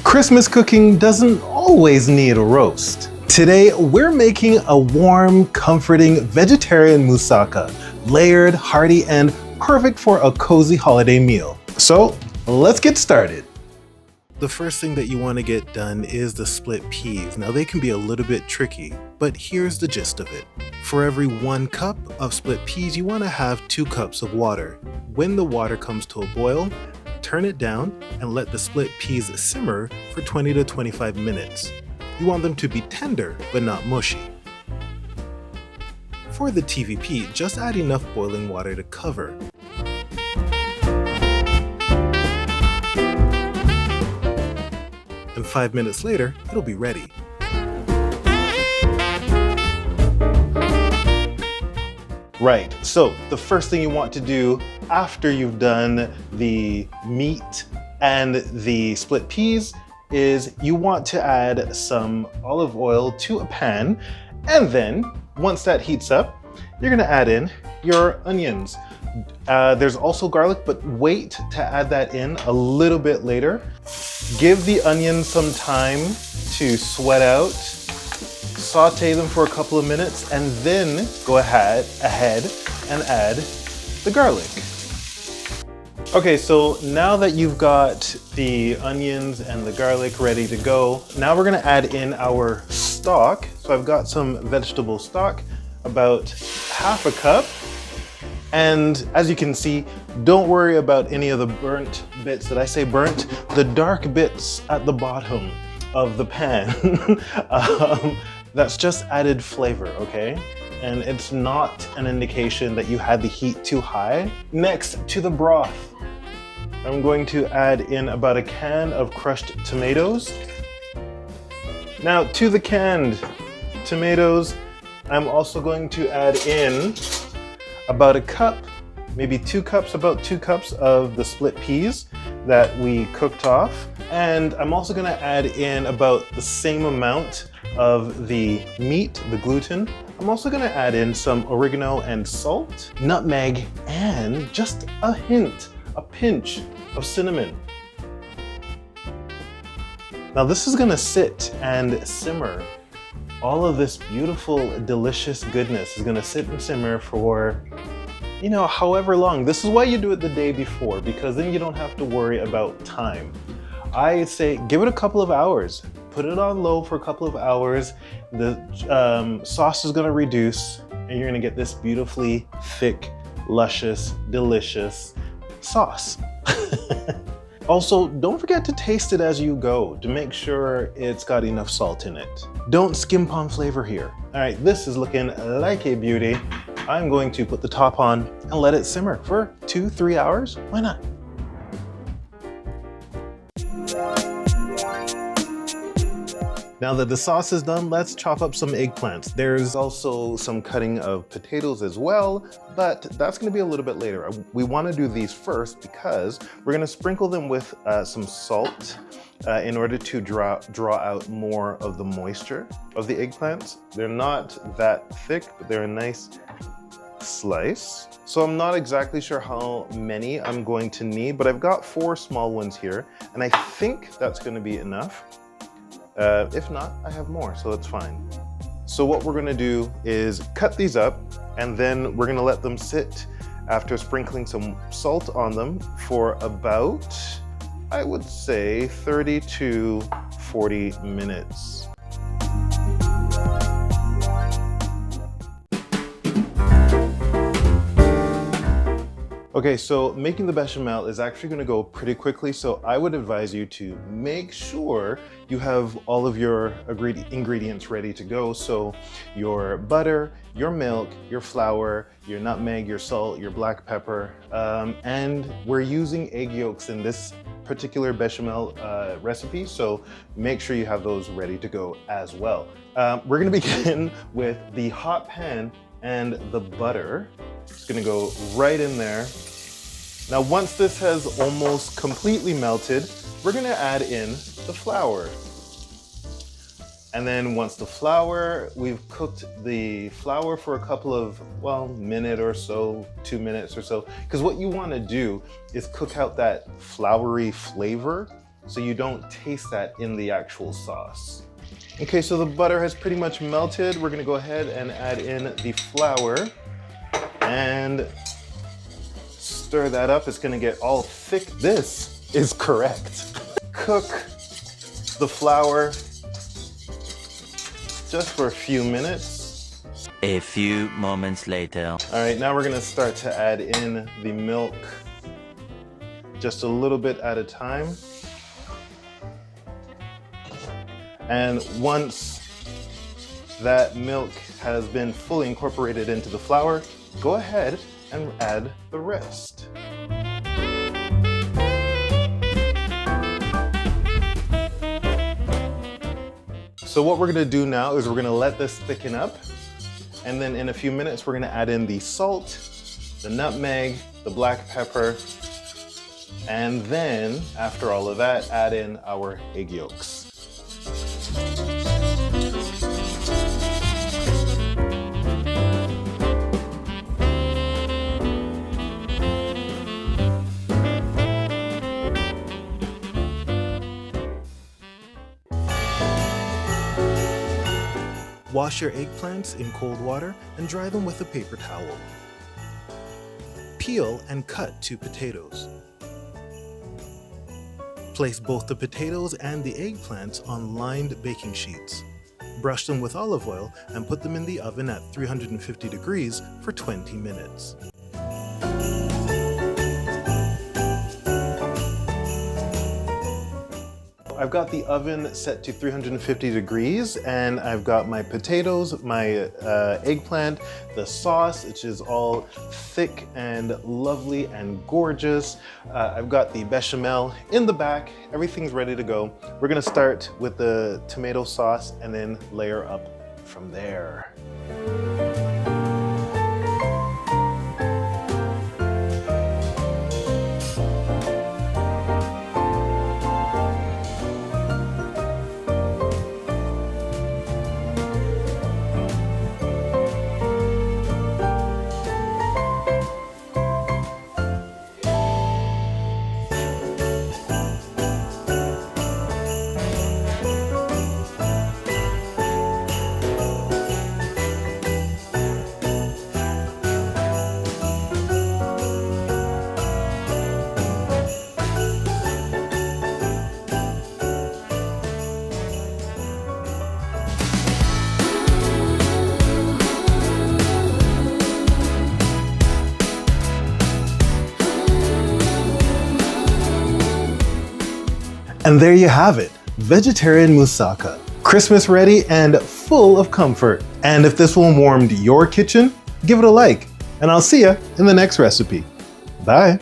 Christmas cooking doesn't always need a roast. Today, we're making a warm, comforting vegetarian moussaka, layered, hearty, and perfect for a cozy holiday meal. So, let's get started. The first thing that you want to get done is the split peas. Now, they can be a little bit tricky, but here's the gist of it. For every 1 cup of split peas, you want to have 2 cups of water. When the water comes to a boil, turn it down and let the split peas simmer for 20 to 25 minutes. You want them to be tender, but not mushy. For the TVP, just add enough boiling water to cover. And 5 minutes later, it'll be ready. Right, so the first thing you want to do after you've done the meat and the split peas is you want to add some olive oil to a pan, and then once that heats up, you're gonna add in your onions. There's also garlic, but wait to add that in a little bit later. Give the onions some time to sweat out. Saute them for a couple of minutes and then go ahead and add the garlic. Okay, so now that you've got the onions and the garlic ready to go, now we're gonna add in our stock. So I've got some vegetable stock, about half a cup. And as you can see, don't worry about any of the burnt bits. Did I say burnt? The dark bits at the bottom of the pan. That's just added flavor, okay? And it's not an indication that you had the heat too high. Next, to the broth. I'm going to add in about a can of crushed tomatoes. Now, to the canned tomatoes, I'm also going to add in about a cup, maybe 2 cups, about 2 cups of the split peas that we cooked off. And I'm also gonna add in about the same amount of the meat, the gluten. I'm also gonna add in some oregano and salt, nutmeg, and just a hint, a pinch of cinnamon. Now this is gonna sit and simmer. All of this beautiful, delicious goodness is gonna sit and simmer for, you know, however long. This is why you do it the day before, because then you don't have to worry about time. I say give it a couple of hours. Put it on low for a couple of hours. The sauce is gonna reduce and you're gonna get this beautifully thick, luscious, delicious sauce. Also, don't forget to taste it as you go to make sure it's got enough salt in it. Don't skimp on flavor here. All right, this is looking like a beauty. I'm going to put the top on and let it simmer for 2-3 hours. Why not? Now that the sauce is done, let's chop up some eggplants. There's also some cutting of potatoes as well, but that's gonna be a little bit later. We wanna do these first because we're gonna sprinkle them with some salt in order to draw out more of the moisture of the eggplants. They're not that thick, but they're a nice slice. So I'm not exactly sure how many I'm going to need, but I've got 4 small ones here, and I think that's gonna be enough. If not, I have more, so it's fine. So what we're gonna do is cut these up, and then we're gonna let them sit after sprinkling some salt on them for about, I would say, 30 to 40 minutes. Okay, so making the bechamel is actually gonna go pretty quickly, so I would advise you to make sure you have all of your ingredients ready to go. So your butter, your milk, your flour, your nutmeg, your salt, your black pepper, and we're using egg yolks in this particular bechamel recipe, so make sure you have those ready to go as well. We're gonna begin with the hot pan and the butter. It's gonna go right in there. Now, once this has almost completely melted, we're gonna add in the flour. And then once the flour, we've cooked the flour for a couple of, well, minute or so, 2 minutes or so, because what you wanna do is cook out that floury flavor so you don't taste that in the actual sauce. Okay, so the butter has pretty much melted. We're gonna go ahead and add in the flour and stir that up. It's gonna get all thick. This is correct. Cook the flour just for a few minutes. A few moments later. All right, now we're gonna start to add in the milk just a little bit at a time. And once that milk has been fully incorporated into the flour, go ahead and add the rest. So what we're gonna do now is we're gonna let this thicken up, and then in a few minutes we're gonna add in the salt, the nutmeg, the black pepper, and then after all of that, add in our egg yolks. Wash your eggplants in cold water and dry them with a paper towel. Peel and cut 2 potatoes. Place both the potatoes and the eggplants on lined baking sheets. Brush them with olive oil and put them in the oven at 350 degrees for 20 minutes. I've got the oven set to 350 degrees and I've got my potatoes, my eggplant, the sauce, which is all thick and lovely and gorgeous. I've got the bechamel in the back. Everything's ready to go. We're gonna start with the tomato sauce and then layer up from there. And there you have it, vegetarian moussaka. Christmas ready and full of comfort. And if this one warmed your kitchen, give it a like. And I'll see you in the next recipe. Bye.